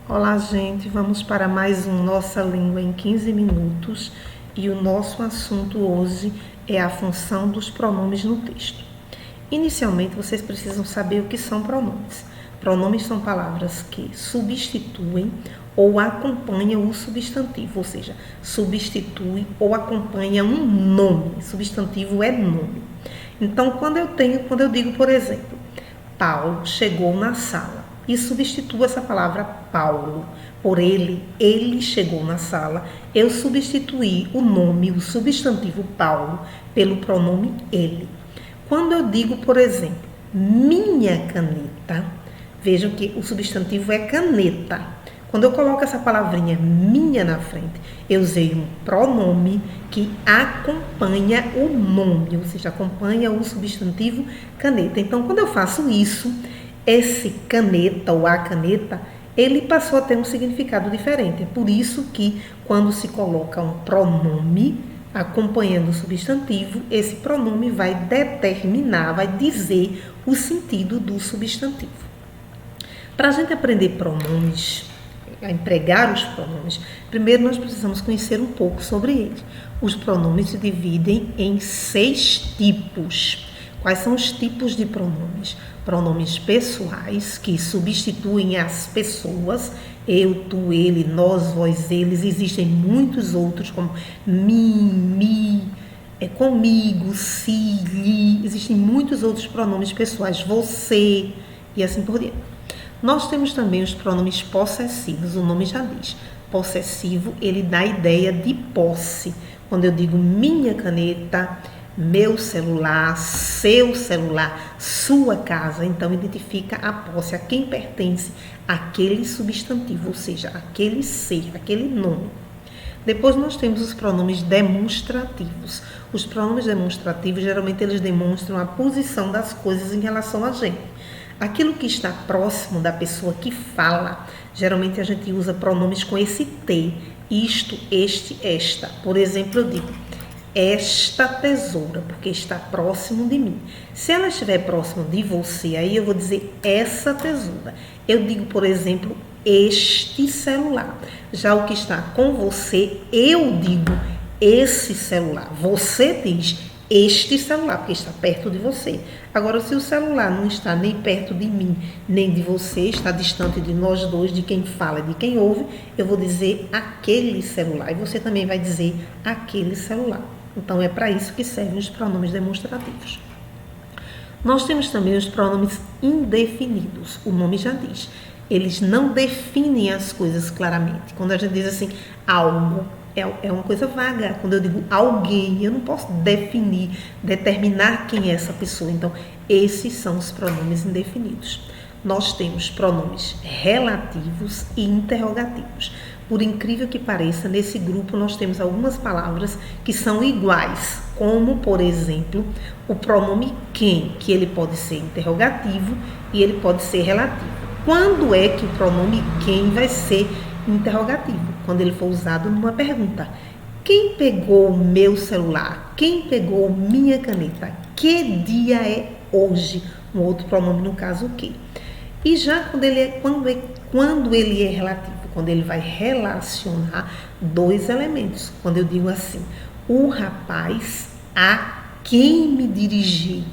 Olá, gente, vamos para mais um Nossa Língua em 15 minutos e o nosso assunto hoje é a função dos pronomes no texto. Inicialmente, vocês precisam saber o que são pronomes. Pronomes são palavras que substituem ou acompanham o substantivo, ou seja, substitui ou acompanha um nome. Substantivo é nome. Então, quando eu digo, por exemplo, Paulo chegou na sala e substituo essa palavra Paulo por ele chegou na sala, eu substituí o nome, o substantivo Paulo, pelo pronome ele. Quando eu digo, por exemplo, minha caneta, vejam que o substantivo é caneta. Quando eu coloco essa palavrinha minha na frente, eu usei um pronome que acompanha o nome, ou seja, acompanha o substantivo caneta. Então, quando eu faço isso, esse caneta ou a caneta, ele passou a ter um significado diferente. É por isso que quando se coloca um pronome acompanhando o substantivo, esse pronome vai determinar, vai dizer o sentido do substantivo. Para a gente aprender pronomes, a empregar os pronomes, primeiro nós precisamos conhecer um pouco sobre eles. Os pronomes se dividem em 6 tipos. Quais são os tipos de pronomes? Pronomes pessoais, que substituem as pessoas, eu, tu, ele, nós, vós, eles. Existem muitos outros, como mim, me, comigo, si, lhe. Existem muitos outros pronomes pessoais, você e assim por diante. Nós temos também os pronomes possessivos, o nome já diz. Possessivo, ele dá a ideia de posse. Quando eu digo minha caneta, meu celular, seu celular, sua casa, então identifica a posse, a quem pertence aquele substantivo, ou seja, aquele ser, aquele nome. Depois nós temos os pronomes demonstrativos. Os pronomes demonstrativos, geralmente eles demonstram a posição das coisas em relação a gente. Aquilo que está próximo da pessoa que fala, geralmente a gente usa pronomes com esse T, isto, este, esta. Por exemplo, eu digo esta tesoura, porque está próximo de mim. Se ela estiver próximo de você, aí eu vou dizer essa tesoura. Eu digo, por exemplo, este celular. Já o que está com você, eu digo esse celular. Você diz este celular, porque está perto de você. Agora, se o celular não está nem perto de mim, nem de você, está distante de nós dois, de quem fala e de quem ouve, eu vou dizer aquele celular. E você também vai dizer aquele celular. Então, é para isso que servem os pronomes demonstrativos. Nós temos também os pronomes indefinidos. O nome já diz. Eles não definem as coisas claramente. Quando a gente diz assim, algo, é uma coisa vaga. Quando eu digo alguém, eu não posso definir, determinar quem é essa pessoa. Então, esses são os pronomes indefinidos. Nós temos pronomes relativos e interrogativos. Por incrível que pareça, nesse grupo nós temos algumas palavras que são iguais, como, por exemplo, o pronome quem, que ele pode ser interrogativo e ele pode ser relativo. Quando é que o pronome quem vai ser interrogativo? Quando ele for usado numa pergunta. Quem pegou o meu celular? Quem pegou minha caneta? Que dia é hoje? Um outro pronome, no caso, o que? E já quando ele é relativo, quando ele vai relacionar 2 elementos. Quando eu digo assim, o rapaz a quem me dirigi,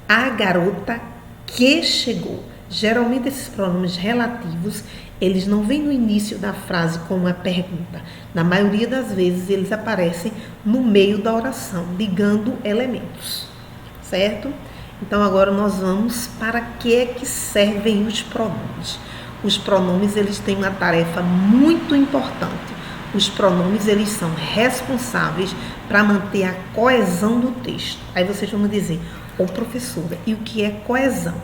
a garota que chegou. Geralmente esses pronomes relativos, eles não vêm no início da frase como uma pergunta. Na maioria das vezes eles aparecem no meio da oração, ligando elementos, certo? Então agora nós vamos para que é que servem os pronomes. Os pronomes, eles têm uma tarefa muito importante. Os pronomes, eles são responsáveis para manter a coesão do texto. Aí vocês vão me dizer, ô professora, e o que é coesão?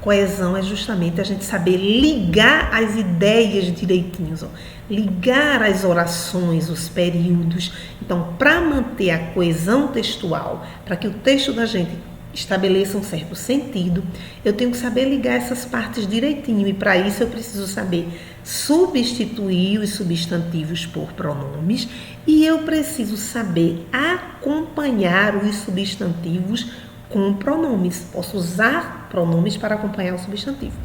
Coesão é justamente a gente saber ligar as ideias direitinhos, ligar as orações, os períodos. Então, para manter a coesão textual, para que o texto da gente estabeleça um certo sentido, eu tenho que saber ligar essas partes direitinho, e para isso eu preciso saber substituir os substantivos por pronomes, e eu preciso saber acompanhar os substantivos com pronomes. Posso usar pronomes para acompanhar o substantivo.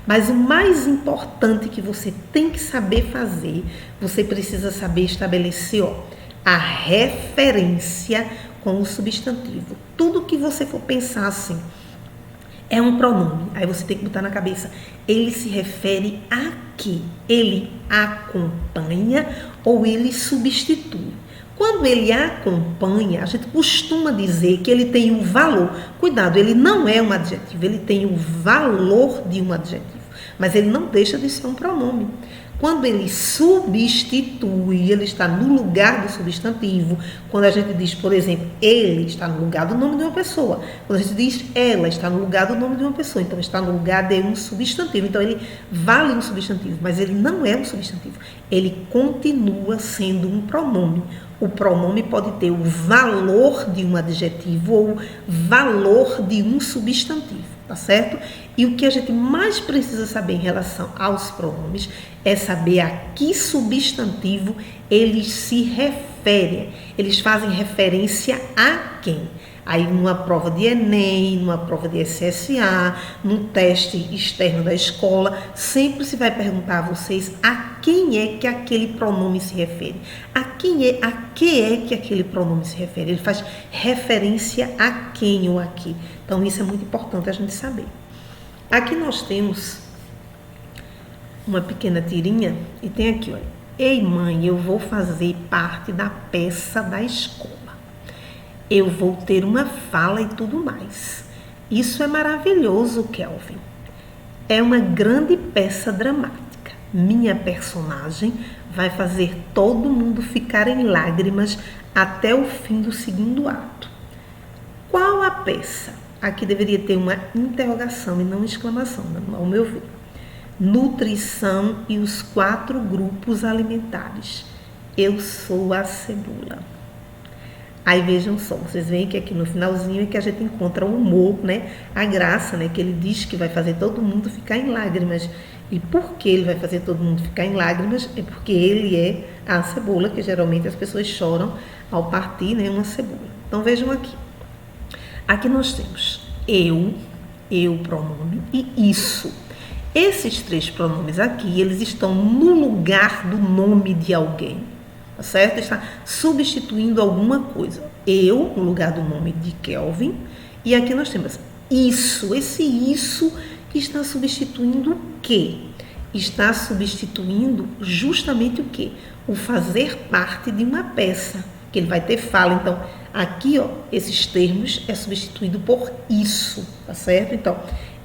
Mas o mais importante que você tem que saber fazer, você precisa saber estabelecer a referência com o substantivo. Tudo que você for pensar assim, é um pronome. Aí você tem que botar na cabeça, ele se refere a quê? Ele acompanha ou ele substitui? Quando ele acompanha, a gente costuma dizer que ele tem um valor. Cuidado, ele não é um adjetivo, ele tem o valor de um adjetivo, mas ele não deixa de ser um pronome. Quando ele substitui, ele está no lugar do substantivo. Quando a gente diz, por exemplo, ele está no lugar do nome de uma pessoa. Quando a gente diz ela está no lugar do nome de uma pessoa. Então, está no lugar de um substantivo. Então, ele vale um substantivo, mas ele não é um substantivo. Ele continua sendo um pronome. O pronome pode ter o valor de um adjetivo ou o valor de um substantivo, tá certo? E o que a gente mais precisa saber em relação aos pronomes é saber a que substantivo eles se referem. Eles fazem referência a quem? Aí numa prova de Enem, numa prova de SSA, num teste externo da escola, sempre se vai perguntar a vocês a quem é que aquele pronome se refere. A que é que aquele pronome se refere? Ele faz referência a quem ou a que. Então isso é muito importante a gente saber. Aqui nós temos uma pequena tirinha e tem aqui, olha. Ei mãe, eu vou fazer parte da peça da escola. Eu vou ter uma fala e tudo mais. Isso é maravilhoso, Kelvin. É uma grande peça dramática. Minha personagem vai fazer todo mundo ficar em lágrimas até o fim do segundo ato. Qual a peça? Aqui deveria ter uma interrogação e não exclamação, ao meu ver. Nutrição e os 4 grupos alimentares. Eu sou a cebola. Aí vejam só, vocês veem que aqui no finalzinho é que a gente encontra o humor, né? A graça, né? Que ele diz que vai fazer todo mundo ficar em lágrimas. E por que ele vai fazer todo mundo ficar em lágrimas? É porque ele é a cebola, que geralmente as pessoas choram ao partir, né? Uma cebola. Então vejam aqui. Aqui nós temos eu pronome, e isso. Esses 3 pronomes aqui, eles estão no lugar do nome de alguém. Tá certo? Está substituindo alguma coisa. Eu, no lugar do nome de Kelvin. E aqui nós temos isso. Esse isso que está substituindo o quê? Está substituindo justamente o quê? O fazer parte de uma peça. Que ele vai ter fala. Então, aqui, esses termos é substituído por isso. Tá certo? Então,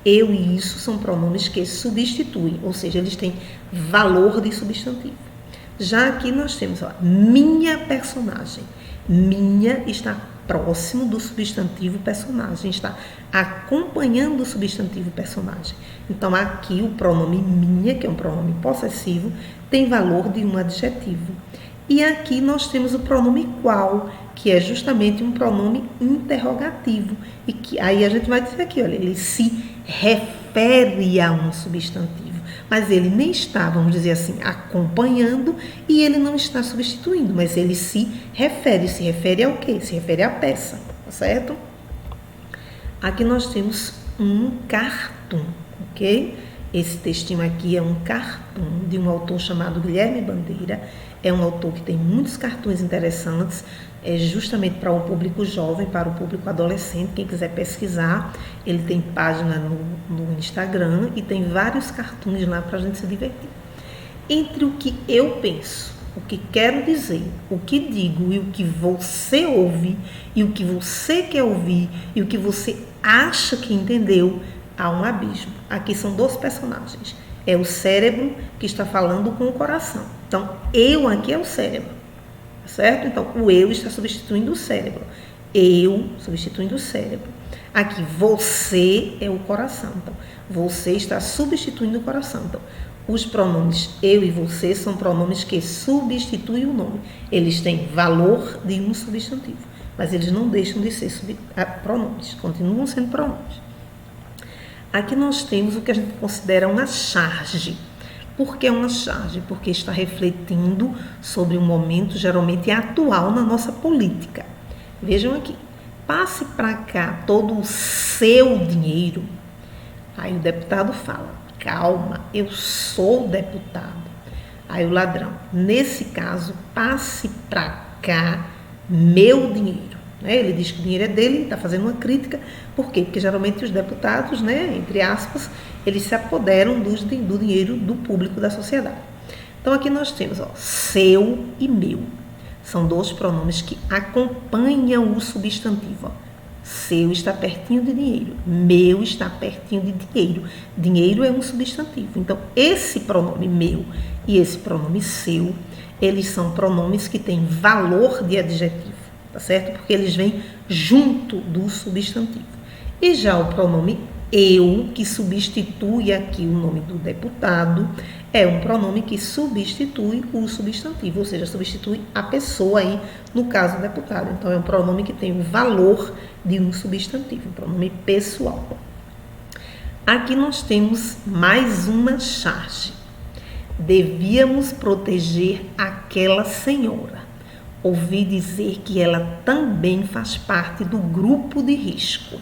eu e isso são pronomes que substituem. Ou seja, eles têm valor de substantivo. Já aqui nós temos, minha personagem. Minha está próximo do substantivo personagem, está acompanhando o substantivo personagem. Então, aqui o pronome minha, que é um pronome possessivo, tem valor de um adjetivo. E aqui nós temos o pronome qual, que é justamente um pronome interrogativo. E que aí a gente vai dizer aqui, olha, ele se refere a um substantivo. Mas ele nem está, vamos dizer assim, acompanhando e ele não está substituindo, mas ele se refere ao quê? Se refere à peça, tá certo? Aqui nós temos um cartoon, ok? Esse textinho aqui é um cartoon de um autor chamado Guilherme Bandeira. É um autor que tem muitos cartoons interessantes, justamente para o público jovem, para o público adolescente. Quem quiser pesquisar, ele tem página no Instagram e tem vários cartoons lá para a gente se divertir. Entre o que eu penso, o que quero dizer, o que digo e o que você ouve, e o que você quer ouvir, e o que você acha que entendeu, há um abismo. Aqui são 2 personagens. É o cérebro que está falando com o coração. Então, eu aqui é o cérebro, certo? Então, o eu está substituindo o cérebro. Eu substituindo o cérebro. Aqui, você é o coração. Então, você está substituindo o coração. Então, os pronomes eu e você são pronomes que substituem o nome. Eles têm valor de um substantivo, mas eles não deixam de ser pronomes, continuam sendo pronomes. Aqui nós temos o que a gente considera uma charge. Por que uma charge? Porque está refletindo sobre um momento geralmente atual na nossa política. Vejam aqui, passe para cá todo o seu dinheiro Aí o deputado fala: calma, eu sou deputado. Aí o ladrão: nesse caso, passe para cá meu dinheiro. Ele diz que o dinheiro é dele, está fazendo uma crítica. Por quê? Porque geralmente os deputados, entre aspas, eles se apoderam do dinheiro do público da sociedade. Então aqui nós temos seu e meu. São dois pronomes que acompanham o substantivo. Seu está pertinho de dinheiro, meu está pertinho de dinheiro. Dinheiro é um substantivo. Então esse pronome meu e esse pronome seu, eles são pronomes que têm valor de adjetivo, tá certo? Porque eles vêm junto do substantivo. E já o pronome eu, que substitui aqui o nome do deputado, é um pronome que substitui o substantivo, ou seja, substitui a pessoa aí, no caso do deputado. Então, é um pronome que tem o valor de um substantivo, um pronome pessoal. Aqui nós temos mais uma charge. Devíamos proteger aquela senhora. Ouvi dizer que ela também faz parte do grupo de risco.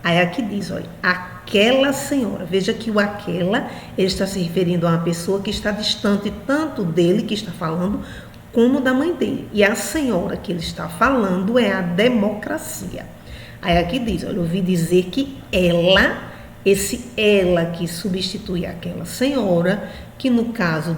Aí aqui diz, olha, aquela senhora. Veja que o aquela, ele está se referindo a uma pessoa que está distante tanto dele, que está falando, como da mãe dele. E a senhora que ele está falando é a democracia. Aí aqui diz, olha, ouvi dizer que ela, esse ela que substitui aquela senhora, que no caso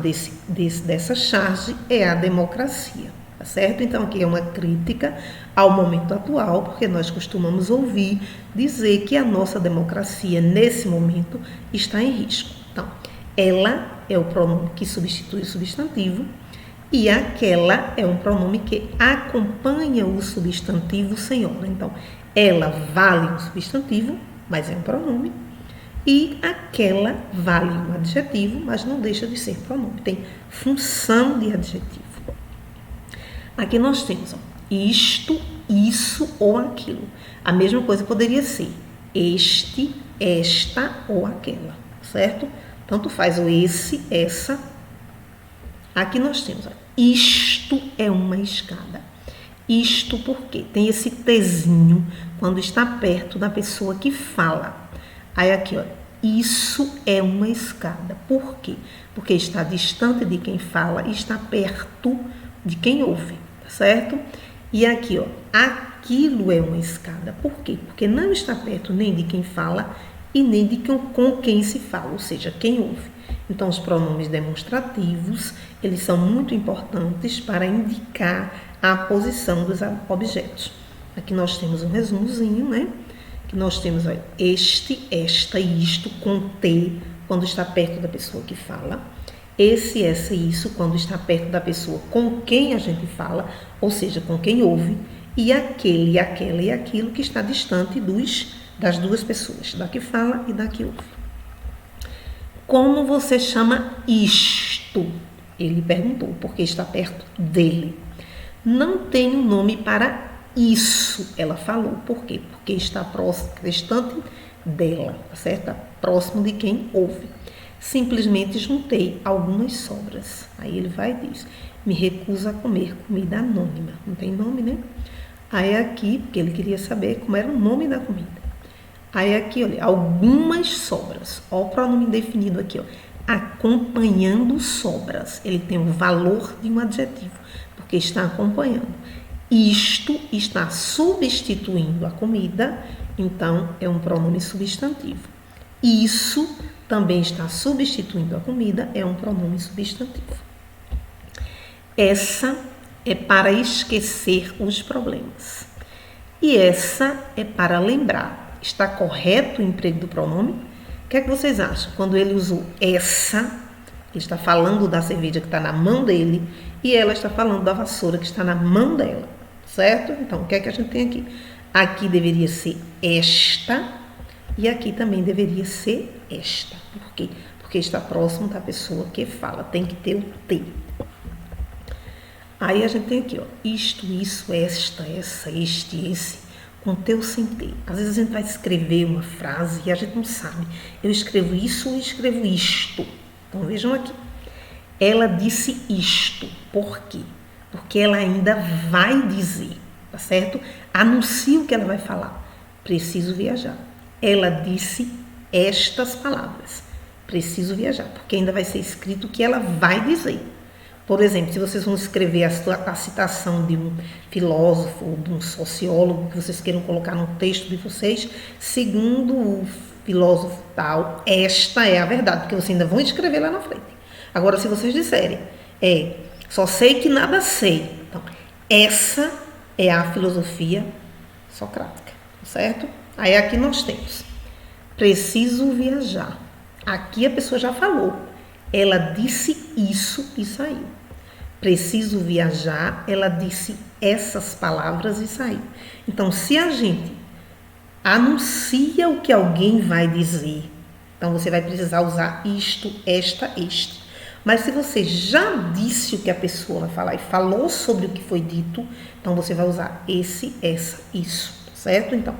dessa charge é a democracia. Tá certo? Então aqui é uma crítica ao momento atual, porque nós costumamos ouvir dizer que a nossa democracia nesse momento está em risco. Então, ela é o pronome que substitui o substantivo e aquela é um pronome que acompanha o substantivo senhora. Então, ela vale um substantivo, mas é um pronome, e aquela vale um adjetivo, mas não deixa de ser pronome, tem função de adjetivo. Aqui nós temos isto, isso ou aquilo. A mesma coisa poderia ser este, esta ou aquela, certo? Tanto faz o esse, essa. Aqui nós temos isto é uma escada. Isto porque tem esse Tzinho quando está perto da pessoa que fala. Aí aqui, isso é uma escada. Por quê? Porque está distante de quem fala e está perto de quem ouve. Certo? E aqui, aquilo é uma escada. Por quê? Porque não está perto nem de quem fala e nem de com quem se fala, ou seja, quem ouve. Então, os pronomes demonstrativos, eles são muito importantes para indicar a posição dos objetos. Aqui nós temos um resumozinho, Que nós temos, este, esta e isto com T, quando está perto da pessoa que fala. Esse, essa e isso, quando está perto da pessoa com quem a gente fala, ou seja, com quem ouve, e aquele, aquela e aquilo que está distante das duas pessoas, da que fala e da que ouve. Como você chama isto? Ele perguntou, porque está perto dele. Não tem um nome para isso, ela falou. Por quê? Porque está próximo, distante dela, certo? Está próximo de quem ouve. Simplesmente juntei algumas sobras. Aí ele vai e diz, me recuso a comer comida anônima. Não tem nome, Aí aqui, porque ele queria saber como era o nome da comida. Aí aqui, olha, algumas sobras. Olha o pronome indefinido aqui, acompanhando sobras. Ele tem o valor de um adjetivo, porque está acompanhando. Isto está substituindo a comida, então é um pronome substantivo. Isso também está substituindo a comida, é um pronome substantivo. Essa é para esquecer os problemas. E essa é para lembrar. Está correto o emprego do pronome? O que é que vocês acham? Quando ele usou essa, ele está falando da cerveja que está na mão dele e ela está falando da vassoura que está na mão dela, certo? Então, o que é que a gente tem aqui? Aqui deveria ser esta e aqui também deveria ser esta. Por quê? Porque está próximo da pessoa que fala. Tem que ter o T. Aí a gente tem aqui, isto, isso, esta, essa, este, esse, com T ou sem T. Às vezes a gente vai escrever uma frase e a gente não sabe. Eu escrevo isso ou escrevo isto. Então vejam aqui. Ela disse isto. Por quê? Porque ela ainda vai dizer, tá certo? Anuncia o que ela vai falar. Preciso viajar. Ela disse estas palavras. Preciso viajar, porque ainda vai ser escrito o que ela vai dizer. Por exemplo, se vocês vão escrever a citação de um filósofo ou de um sociólogo que vocês queiram colocar no texto de vocês, segundo o filósofo tal, esta é a verdade, porque vocês ainda vão escrever lá na frente. Agora, se vocês disserem, só sei que nada sei, então, essa é a filosofia socrática, certo? Aí aqui nós temos, preciso viajar. Aqui a pessoa já falou, ela disse isso e saiu. Preciso viajar, ela disse essas palavras e saiu. Então, se a gente anuncia o que alguém vai dizer, então você vai precisar usar isto, esta, este. Mas se você já disse o que a pessoa vai falar e falou sobre o que foi dito, então você vai usar esse, essa, isso, certo? Então,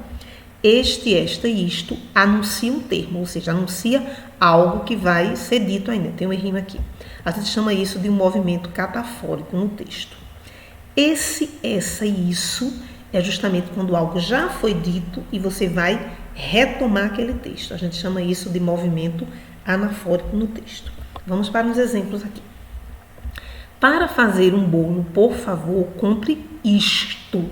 este, esta e isto anuncia um termo, ou seja, anuncia algo que vai ser dito ainda. Tem um errinho aqui. A gente chama isso de um movimento catafórico no texto. Esse, essa e isso é justamente quando algo já foi dito e você vai retomar aquele texto. A gente chama isso de movimento anafórico no texto. Vamos para uns exemplos aqui. Para fazer um bolo, por favor, compre isto.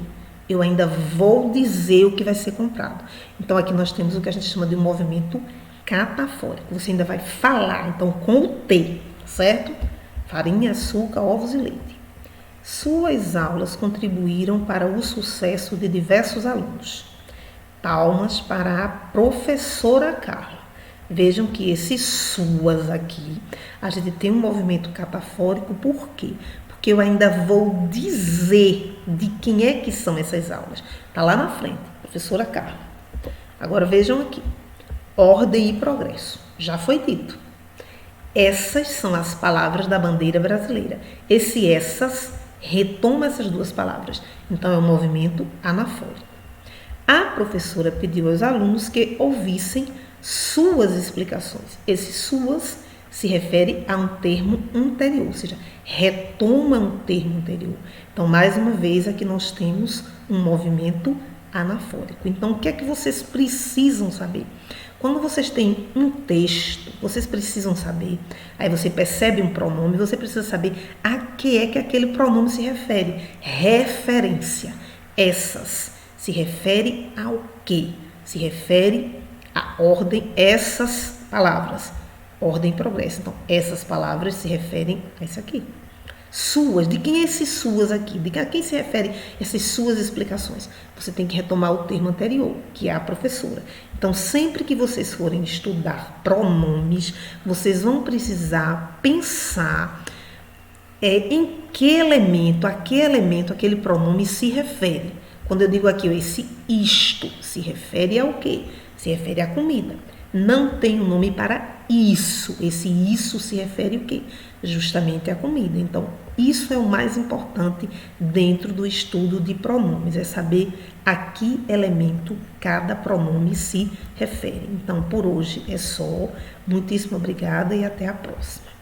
Eu ainda vou dizer o que vai ser comprado. Então, aqui nós temos o que a gente chama de um movimento catafórico. Você ainda vai falar, então, com o T, certo? Farinha, açúcar, ovos e leite. Suas aulas contribuíram para o sucesso de diversos alunos. Palmas para a professora Carla. Vejam que esses suas aqui, a gente tem um movimento catafórico, por quê? Porque eu ainda vou dizer de quem é que são essas aulas. Está lá na frente, professora Carla. Agora vejam aqui, ordem e progresso, já foi dito. Essas são as palavras da bandeira brasileira. Essas retoma essas duas palavras. Então é um movimento anafórico. A professora pediu aos alunos que ouvissem suas explicações. Esse suas se refere a um termo anterior, ou seja, retoma um termo anterior. Então, mais uma vez, aqui nós temos um movimento anafórico. Então, o que é que vocês precisam saber? Quando vocês têm um texto, vocês precisam saber, aí você percebe um pronome, você precisa saber a que é que aquele pronome se refere. Referência. Essas se refere ao quê? Se refere à ordem, essas palavras. Ordem e progresso. Então, essas palavras se referem a isso aqui. Suas. De quem é esses suas aqui? De a quem se refere essas suas explicações? Você tem que retomar o termo anterior, que é a professora. Então, sempre que vocês forem estudar pronomes, vocês vão precisar pensar em que elemento, aquele pronome se refere. Quando eu digo aqui, esse isto se refere ao quê? Se refere à comida. Não tem um nome para isso. Esse isso se refere ao quê? Justamente à comida. Então, isso é o mais importante dentro do estudo de pronomes, é saber a que elemento cada pronome se refere. Então, por hoje é só. Muitíssimo obrigada e até a próxima.